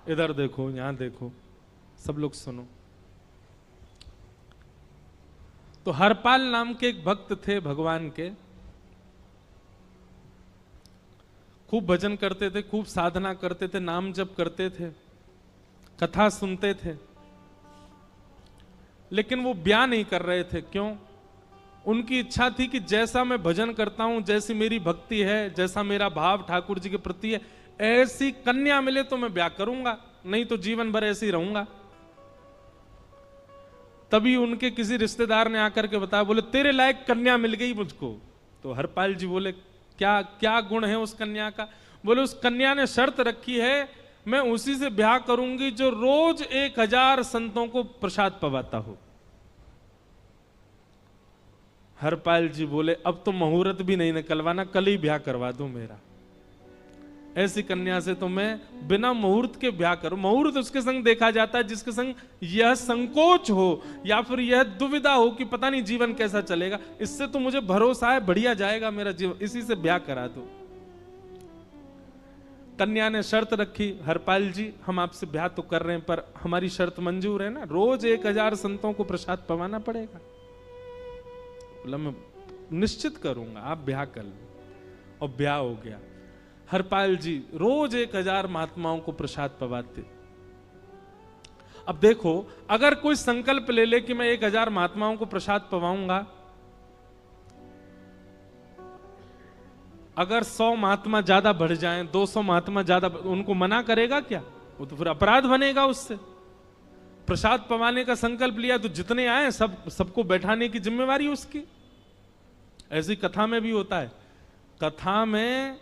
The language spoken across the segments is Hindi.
इधर देखो, यहां देखो, सब लोग सुनो। तो हरपाल नाम के एक भक्त थे भगवान के, खूब भजन करते थे, खूब साधना करते थे, नाम जप करते थे, कथा सुनते थे, लेकिन वो ब्याह नहीं कर रहे थे। क्यों? उनकी इच्छा थी कि जैसा मैं भजन करता हूं, जैसी मेरी भक्ति है, जैसा मेरा भाव ठाकुर जी के प्रति है, ऐसी कन्या मिले तो मैं ब्याह करूंगा, नहीं तो जीवन भर ऐसे ही रहूंगा। तभी उनके किसी रिश्तेदार ने आकर के बताया, बोले तेरे लायक कन्या मिल गई मुझको। तो हरपाल जी बोले, क्या क्या गुण है उस कन्या का? बोले उस कन्या ने शर्त रखी है, मैं उसी से ब्याह करूंगी जो रोज 1000 संतों को प्रसाद पवाता हो। हरपाल जी बोले, अब तो मुहूर्त भी नहीं निकलवाना, कल ही ब्याह करवा दो मेरा। ऐसी कन्या से तो मैं बिना मुहूर्त के ब्याह करूं। मुहूर्त उसके संग देखा जाता है जिसके संग यह संकोच हो या फिर यह दुविधा हो कि पता नहीं जीवन कैसा चलेगा। इससे तो मुझे भरोसा है बढ़िया जाएगा मेरा जीवन, इसी से ब्याह करा दो। कन्या ने शर्त रखी, हरपाल जी हम आपसे ब्याह तो कर रहे हैं पर हमारी शर्त मंजूर है ना, रोज 1000 संतों को प्रसाद पवाना पड़ेगा। बोला मैं निश्चित करूंगा, आप ब्याह कर लो। और ब्याह हो गया। हरपाल जी रोज 1000 महात्माओं को प्रसाद पवाते। अब देखो, अगर कोई संकल्प ले ले कि मैं 1000 महात्माओं को प्रसाद पवाऊंगा, अगर 100 महात्मा ज्यादा बढ़ जाएं, 200 महात्मा ज्यादा, उनको मना करेगा क्या? वो तो फिर अपराध बनेगा उससे। प्रसाद पवाने का संकल्प लिया तो जितने आए सबको बैठाने की जिम्मेवारी उसकी। ऐसी कथा में भी होता है, कथा में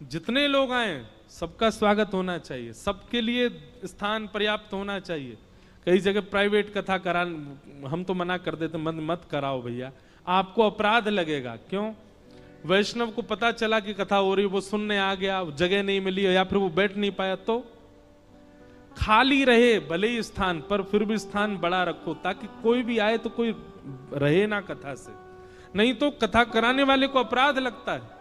जितने लोग आए सबका स्वागत होना चाहिए, सबके लिए स्थान पर्याप्त होना चाहिए। कई जगह प्राइवेट कथा करा, हम तो मना कर देते, मत कराओ भैया, आपको अपराध लगेगा। क्यों? वैष्णव को पता चला कि कथा हो रही, वो सुनने आ गया, जगह नहीं मिली या फिर वो बैठ नहीं पाया, तो खाली रहे भले ही स्थान, पर फिर भी स्थान बड़ा रखो ताकि कोई भी आए तो कोई रहे ना कथा से, नहीं तो कथा कराने वाले को अपराध लगता है।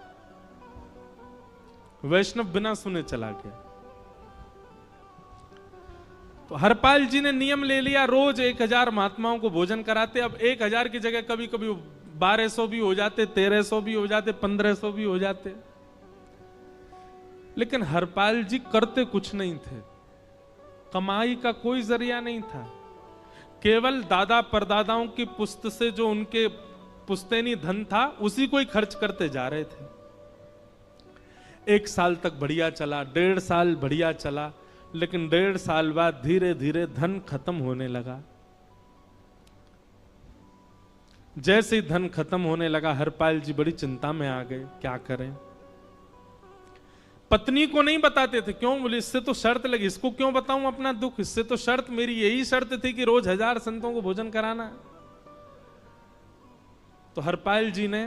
वैष्णव बिना सुने चला गया। तो हरपाल जी ने नियम ले लिया, रोज 1000 महात्माओं को भोजन कराते। अब 1000 की जगह कभी कभी 1200 भी हो जाते, 1300 भी हो जाते, 1500 भी हो जाते। लेकिन हरपाल जी करते कुछ नहीं थे, कमाई का कोई जरिया नहीं था, केवल दादा परदादाओं की पुश्त से जो उनके पुश्तैनी धन था उसी को ही खर्च करते जा रहे थे। 1 साल तक बढ़िया चला, 1.5 साल बढ़िया चला, लेकिन 1.5 साल बाद धीरे धीरे धन खत्म होने लगा। जैसे ही धन खत्म होने लगा, हरपाल जी बड़ी चिंता में आ गए, क्या करें। पत्नी को नहीं बताते थे, क्यों? बोले इससे तो शर्त लगी, इसको क्यों बताऊं अपना दुख, इससे तो शर्त मेरी यही शर्त थी कि रोज 1000 संतों को भोजन कराना। तो हरपाल जी ने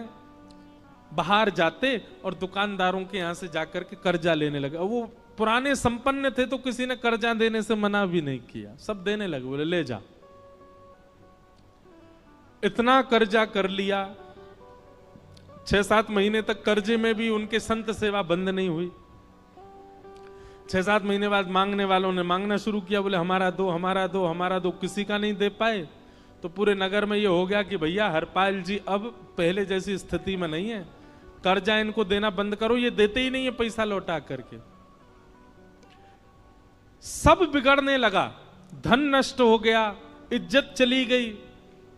बाहर जाते और दुकानदारों के यहां से जाकर के कर्जा लेने लगे। वो पुराने संपन्न थे तो किसी ने कर्जा देने से मना भी नहीं किया, सब देने लगे, बोले ले जा। इतना कर्जा कर लिया, 6-7 महीने तक कर्जे में भी उनके संत सेवा बंद नहीं हुई। 6-7 महीने बाद मांगने वालों ने मांगना शुरू किया, बोले हमारा दो, हमारा दो, हमारा दो। किसी का नहीं दे पाए तो पूरे नगर में ये हो गया कि भैया हरपाल जी अब पहले जैसी स्थिति में नहीं है, कर्जा इनको देना बंद करो, ये देते ही नहीं है पैसा लौटा करके। सब बिगड़ने लगा, धन नष्ट हो गया, इज्जत चली गई,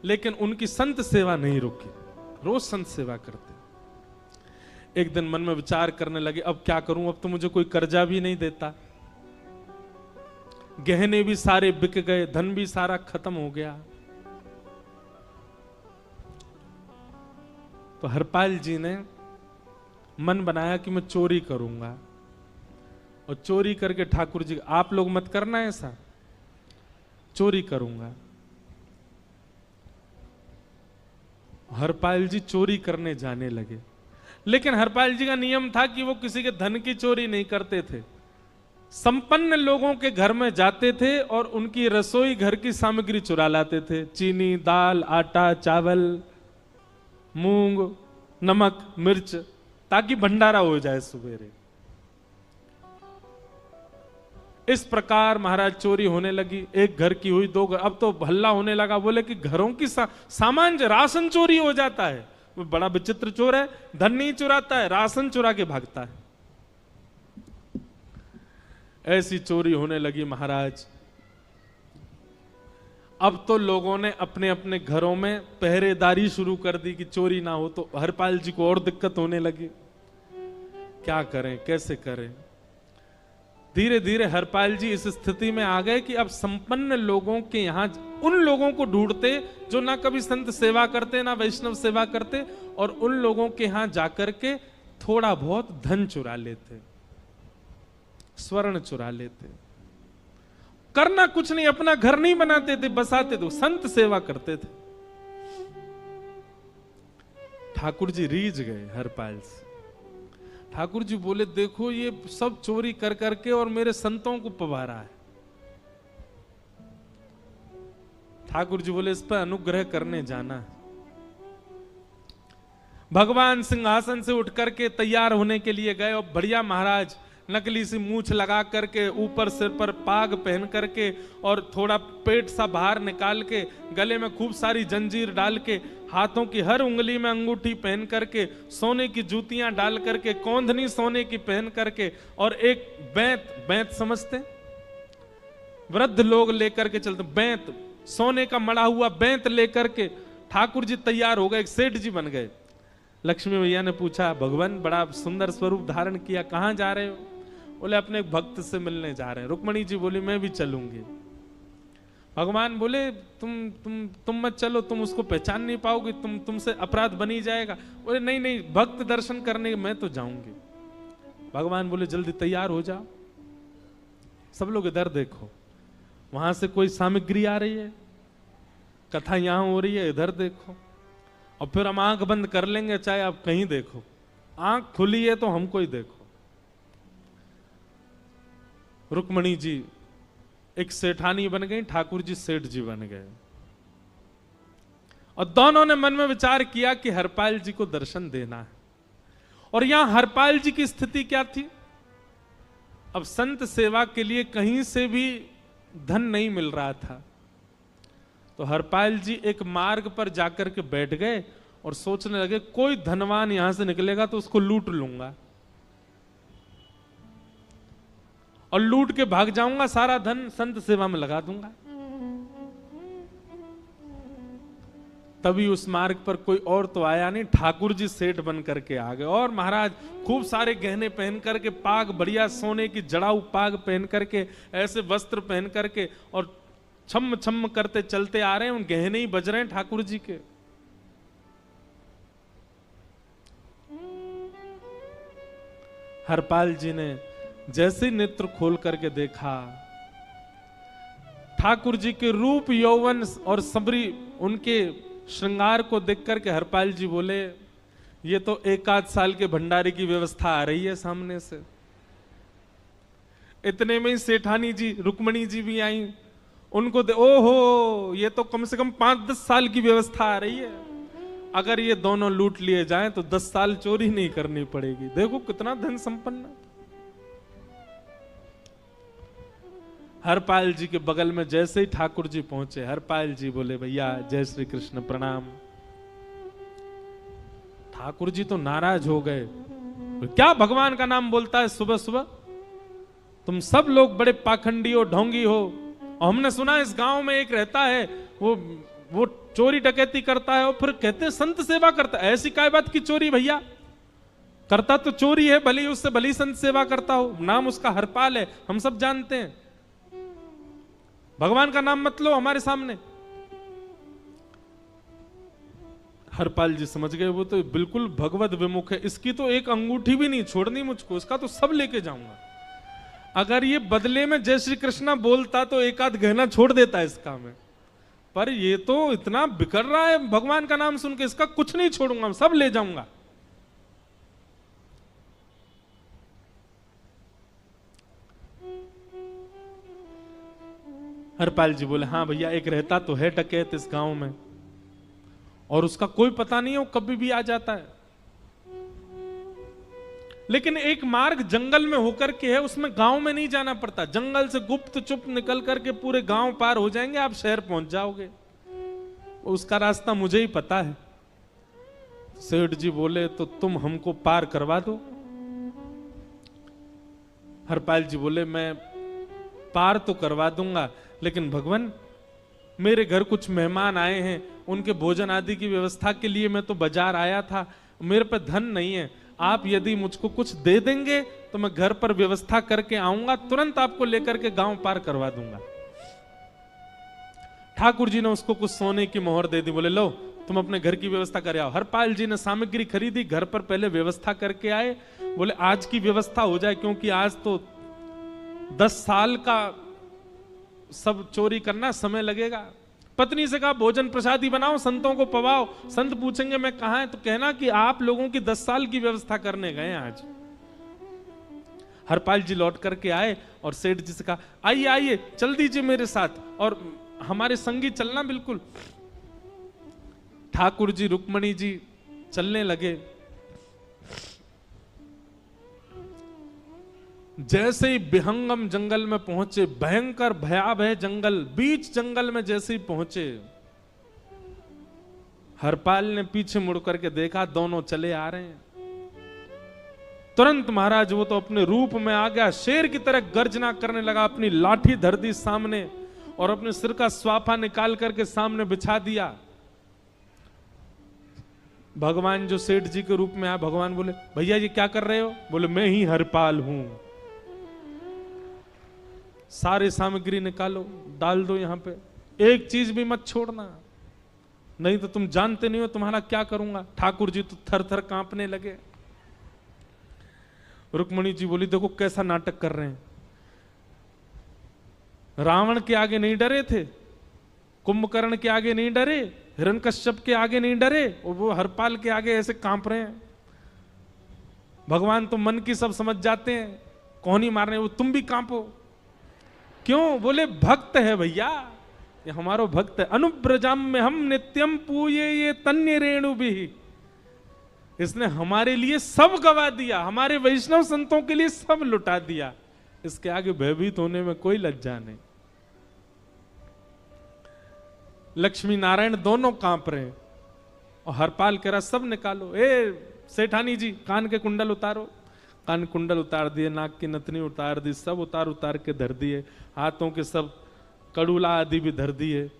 लेकिन उनकी संत सेवा नहीं रुकी, रोज संत सेवा करते। एक दिन मन में विचार करने लगे, अब क्या करूं, अब तो मुझे कोई कर्जा भी नहीं देता, गहने भी सारे बिक गए, धन भी सारा खत्म हो गया। तो हरपाल जी ने मन बनाया कि मैं चोरी करूंगा, और चोरी करके ठाकुर जी, आप लोग मत करना ऐसा, चोरी करूंगा। हरपाल जी चोरी करने जाने लगे, लेकिन हरपाल जी का नियम था कि वो किसी के धन की चोरी नहीं करते थे। संपन्न लोगों के घर में जाते थे और उनकी रसोई घर की सामग्री चुरा लाते थे, चीनी, दाल, आटा, चावल, मूंग, नमक, मिर्च, ताकि भंडारा हो जाए सवेरे। इस प्रकार महाराज चोरी होने लगी। एक घर की हुई, दो घर, अब तो हल्ला होने लगा। बोले कि घरों की सामान राशन चोरी हो जाता है। वो बड़ा विचित्र चोर है, धन नहीं चुराता है, राशन चुरा के भागता है। ऐसी चोरी होने लगी महाराज। अब तो लोगों ने अपने अपने घरों में पहरेदारी शुरू कर दी कि चोरी ना हो। तो हरपाल जी को और दिक्कत होने लगी, क्या करें, कैसे करें। धीरे धीरे हरपाल जी इस स्थिति में आ गए कि अब संपन्न लोगों के यहां उन लोगों को ढूंढते जो ना कभी संत सेवा करते ना वैष्णव सेवा करते, और उन लोगों के यहां जाकर के थोड़ा बहुत धन चुरा लेते, स्वर्ण चुरा लेते। करना कुछ नहीं, अपना घर नहीं बनाते थे, बसाते थे, संत सेवा करते थे। ठाकुर जी रीझ गए हरपाल से। ठाकुर जी बोले, देखो ये सब चोरी कर करके और मेरे संतों को पवारा है। ठाकुर जी बोले, इस पर अनुग्रह करने जाना है। भगवान सिंहासन से उठ करके तैयार होने के लिए गए, और बढ़िया महाराज नकली सी मूछ लगा करके, ऊपर सिर पर पाग पहन करके, और थोड़ा पेट सा बाहर निकाल के, गले में खूब सारी जंजीर डाल के, हाथों की हर उंगली में अंगूठी पहन करके, सोने की जूतियां डाल करके, कौंधनी सोने की पहन करके, और एक बैंत समझते, वृद्ध लोग लेकर के चलते, बैंत, सोने का मड़ा हुआ बैंत लेकर के ठाकुर जी तैयार हो गए, एक सेठ जी बन गए। लक्ष्मी भैया ने पूछा, भगवान बड़ा सुंदर स्वरूप धारण किया, कहां जा रहे हो? बोले, अपने एक भक्त से मिलने जा रहे हैं। रुक्मणी जी बोली, मैं भी चलूंगी। भगवान बोले, तुम मत चलो, तुम उसको पहचान नहीं पाओगे, तुमसे अपराध बनी जाएगा। बोले, नहीं नहीं, भक्त दर्शन करने मैं तो जाऊंगी। भगवान बोले, जल्दी तैयार हो जाओ। सब लोग इधर देखो, वहां से कोई सामग्री आ रही है, कथा यहां हो रही है, इधर देखो, और फिर हम आंख बंद कर लेंगे, चाहे आप कहीं देखो। आंख खुली है तो हमको ही देखो। रुक्मणी जी एक सेठानी बन गई, ठाकुर जी सेठ जी बन गए, और दोनों ने मन में विचार किया कि हरपाल जी को दर्शन देना है। और यहां हरपाल जी की स्थिति क्या थी? अब संत सेवा के लिए कहीं से भी धन नहीं मिल रहा था। तो हरपाल जी एक मार्ग पर जाकर के बैठ गए और सोचने लगे, कोई धनवान यहां से निकलेगा तो उसको लूट लूंगा, और लूट के भाग जाऊंगा, सारा धन संत सेवा में लगा दूंगा। तभी उस मार्ग पर कोई और तो आया नहीं, ठाकुर जी सेठ बन करके आ गए। और महाराज खूब सारे गहने पहन करके, पाग बढ़िया सोने की जड़ाऊ पाग पहन करके, ऐसे वस्त्र पहन करके, और छम छम करते चलते आ रहे हैं। उन गहने ही बज रहे हैं ठाकुर जी के। हरपाल जी ने जैसे नेत्र खोल करके देखा, ठाकुर जी के रूप यौवन और सबरी उनके श्रृंगार को देख करके हरपाल जी बोले, ये तो एक आध साल के भंडारे की व्यवस्था आ रही है सामने से। इतने में ही सेठानी जी, रुक्मणी जी भी आई। उनको ओहो, ये तो कम से कम 5-10 साल की व्यवस्था आ रही है। अगर ये दोनों लूट लिए जाएं तो 10 साल चोरी नहीं करनी पड़ेगी। देखो कितना धन संपन्न। हरपाल जी के बगल में जैसे ही ठाकुर जी पहुंचे, हरपाल जी बोले, भैया जय श्री कृष्ण, प्रणाम। ठाकुर जी तो नाराज हो गए, क्या भगवान का नाम बोलता है सुबह सुबह? तुम सब लोग बड़े पाखंडी हो, ढोंगी हो। और हमने सुना इस गांव में एक रहता है, वो चोरी डकैती करता है, और फिर कहते हैं संत सेवा करता है। ऐसी काय बात की चोरी भैया? करता तो चोरी है, भले उससे भली संत सेवा करता हो। नाम उसका हरपाल है, हम सब जानते हैं। भगवान का नाम मत लो हमारे सामने। हरपाल जी समझ गए, वो तो बिल्कुल भगवत विमुख है, इसकी तो एक अंगूठी भी नहीं छोड़नी मुझको, इसका तो सब लेके जाऊंगा। अगर ये बदले में जय श्री कृष्णा बोलता तो एक आध गहना छोड़ देता है इसका में, पर ये तो इतना बिखर रहा है भगवान का नाम सुन के, इसका कुछ नहीं छोड़ूंगा, सब ले जाऊंगा। हरपाल जी बोले, हाँ भैया, एक रहता तो है डकैत इस गांव में, और उसका कोई पता नहीं है, वो कभी भी आ जाता है। लेकिन एक मार्ग जंगल में होकर के है, उसमें गांव में नहीं जाना पड़ता। जंगल से गुप्त चुप निकल करके पूरे गांव पार हो जाएंगे, आप शहर पहुंच जाओगे। उसका रास्ता मुझे ही पता है। सेठ जी बोले तो तुम हमको पार करवा दो। हरपाल जी बोले मैं पार तो करवा दूंगा, लेकिन भगवान मेरे घर कुछ मेहमान आए हैं, उनके भोजन आदि की व्यवस्था के लिए मैं तो बाजार आया था, मेरे पे धन नहीं है। आप यदि मुझको कुछ दे देंगे तो मैं घर पर व्यवस्था करके आऊंगा, तुरंत आपको लेकर के गांव पार करवा दूंगा। ठाकुर जी ने उसको कुछ सोने की मोहर दे दी, बोले लो तुम अपने घर की व्यवस्था कर आओ। हरपाल जी ने सामग्री खरीदी, घर पर पहले व्यवस्था करके आए। बोले आज की व्यवस्था हो जाए, क्योंकि आज तो 10 साल का सब चोरी करना समय लगेगा। पत्नी से कहा भोजन प्रसादी बनाओ, संतों को पवाओ। संत पूछेंगे मैं कहां है, तो कहना कि आप लोगों की 10 साल की व्यवस्था करने गए आज। हरपाल जी लौट करके आए और सेठ जी से कहा आइए आइए चल दीजिए मेरे साथ, और हमारे संगी चलना बिल्कुल। ठाकुर जी रुक्मणी जी चलने लगे। जैसे ही विहंगम जंगल में पहुंचे, भयंकर भयावह जंगल, बीच जंगल में जैसे ही पहुंचे, हरपाल ने पीछे मुड़ करके देखा, दोनों चले आ रहे हैं। तुरंत महाराज वो तो अपने रूप में आ गया, शेर की तरह गर्जना करने लगा, अपनी लाठी धर दी सामने और अपने सिर का स्वाफा निकाल करके सामने बिछा दिया। भगवान जो सेठ जी के रूप में आया, भगवान बोले भैया ये क्या कर रहे हो? बोले मैं ही हरपाल हूं। सारे सामग्री निकालो, डाल दो यहां पे, एक चीज भी मत छोड़ना, नहीं तो तुम जानते नहीं हो तुम्हारा क्या करूंगा। ठाकुर जी तो थर थर कांपने लगे। रुक्मणी जी बोली देखो कैसा नाटक कर रहे हैं। रावण के आगे नहीं डरे थे, कुंभकर्ण के आगे नहीं डरे, हिरण्यकश्यप के आगे नहीं डरे, और वो हरपाल के आगे ऐसे कांप रहे हैं। भगवान तो मन की सब समझ जाते हैं, कौन ही मारने, वो तुम भी कांपो क्यों? बोले भक्त है भैया, ये हमारो भक्त है। अनुब्रजाम में हम नित्यम पूये ये तन्य रेणु भी, इसने हमारे लिए सब गवा दिया, हमारे वैष्णव संतों के लिए सब लुटा दिया, इसके आगे भयभीत होने में कोई लज्जा नहीं। लक्ष्मी नारायण दोनों कांप रहे हैं और हरपाल कह रहा सब निकालो। ए सेठानी जी कान के कुंडल उतारो। कान कुंडल उतार दिए, नाक की नथनी उतार दी, सब उतार उतार के धर दिए, हाथों के सब कड़ूला आदि भी धर दिए।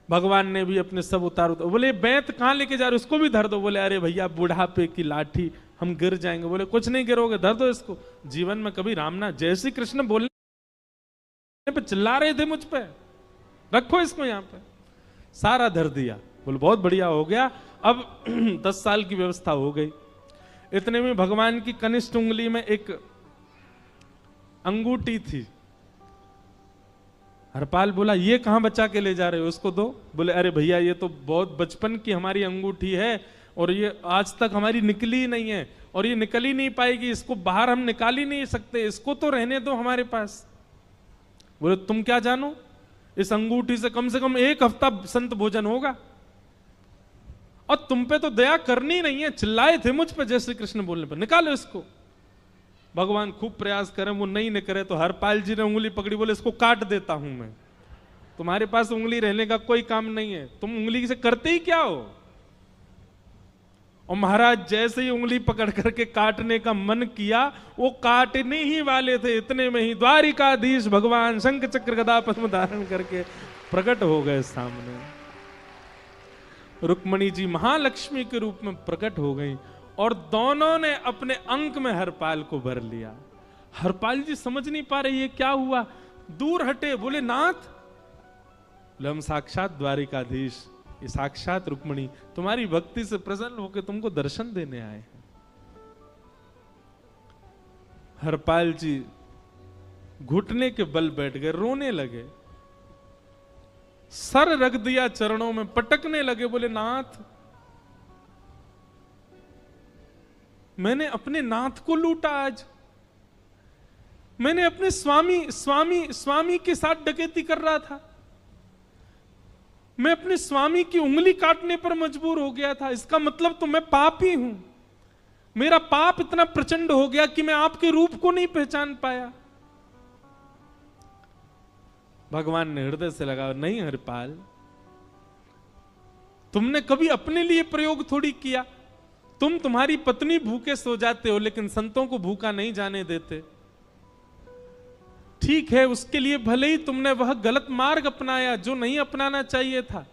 भगवान ने भी अपने सब उतार। बोले बैंत कहां लेके जा रहे, उसको भी धर दो। बोले अरे भैया बुढ़ापे की लाठी, हम गिर जाएंगे। बोले कुछ नहीं गिरोगे, धर दो इसको। जीवन में कभी राम ना, जय श्री कृष्ण बोलने पे चिल्ला रहे थे मुझ पे, रखो इसको यहां पे, सारा धर दिया। बोले बहुत बढ़िया हो गया, अब 10 साल की व्यवस्था हो गई। इतने में भगवान की कनिष्ठ उंगली में एक अंगूठी थी। हरपाल बोला ये कहां बचा के ले जा रहे हो, उसको दो। बोले अरे भैया ये तो बहुत बचपन की हमारी अंगूठी है और ये आज तक हमारी निकली नहीं है और ये निकल ही नहीं पाएगी, इसको बाहर हम निकाल ही नहीं सकते, इसको तो रहने दो हमारे पास। बोले तुम क्या जानो, इस अंगूठी से कम 1 हफ्ता संत भोजन होगा और तुम पे तो दया करनी नहीं है। चिल्लाए थे मुझ पे जय श्री कृष्ण बोलने पर, निकालो इसको। भगवान खूब प्रयास करें, वो नहीं निकले तो हरपाल जी ने उंगली पकड़ी, बोले इसको काट देता हूं मैं, तुम्हारे पास उंगली रहने का कोई काम नहीं है, तुम उंगली से करते ही क्या हो। और महाराज जैसे ही उंगली पकड़ करके काटने का मन किया, वो काटने ही वाले थे, इतने में ही द्वारिकाधीश भगवान शंख चक्र गदा पद्म धारण करके प्रकट हो गए सामने। रुक्मणी जी महालक्ष्मी के रूप में प्रकट हो गई और दोनों ने अपने अंक में हरपाल को भर लिया। हरपाल जी समझ नहीं पा रहे ये क्या हुआ, दूर हटे। बोले नाथ, बोले हम साक्षात द्वारिकाधीश, ये साक्षात रुक्मणी तुम्हारी भक्ति से प्रसन्न होकर तुमको दर्शन देने आए हैं। हरपाल जी घुटने के बल बैठ गए, रोने लगे, सर रख दिया चरणों में, पटकने लगे। बोले नाथ, मैंने अपने नाथ को लूटा, आज मैंने अपने स्वामी के साथ डकैती कर रहा था, मैं अपने स्वामी की उंगली काटने पर मजबूर हो गया था, इसका मतलब तो मैं पापी हूं। मेरा पाप इतना प्रचंड हो गया कि मैं आपके रूप को नहीं पहचान पाया। भगवान ने हृदय से लगा, नहीं हरिपाल, तुमने कभी अपने लिए प्रयोग थोड़ी किया। तुम्हारी पत्नी भूखे सो जाते हो, लेकिन संतों को भूखा नहीं जाने देते। ठीक है, उसके लिए भले ही तुमने वह गलत मार्ग अपनाया जो नहीं अपनाना चाहिए था,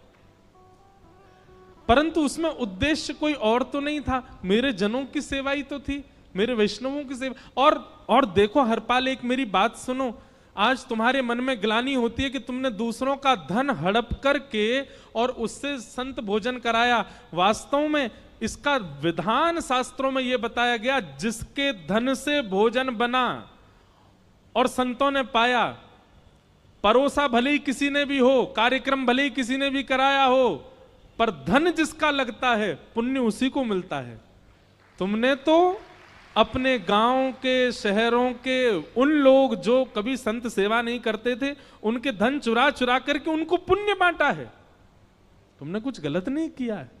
परंतु उसमें उद्देश्य कोई और तो नहीं था, मेरे जनों की सेवा ही तो थी, मेरे वैष्णवों की सेवा। और देखो हरपाल, एक मेरी बात सुनो, आज तुम्हारे मन में ग्लानि होती है कि तुमने दूसरों का धन हड़प करके और उससे संत भोजन कराया। वास्तव में इसका विधान शास्त्रों में यह बताया गया, जिसके धन से भोजन बना और संतों ने पाया, परोसा भले ही किसी ने भी हो, कार्यक्रम भले ही किसी ने भी कराया हो, पर धन जिसका लगता है पुण्य उसी को मिलता है। तुमने तो अपने गांव के, शहरों के उन लोग जो कभी संत सेवा नहीं करते थे, उनके धन चुरा चुरा करके उनको पुण्य बांटा है। तुमने कुछ गलत नहीं किया है।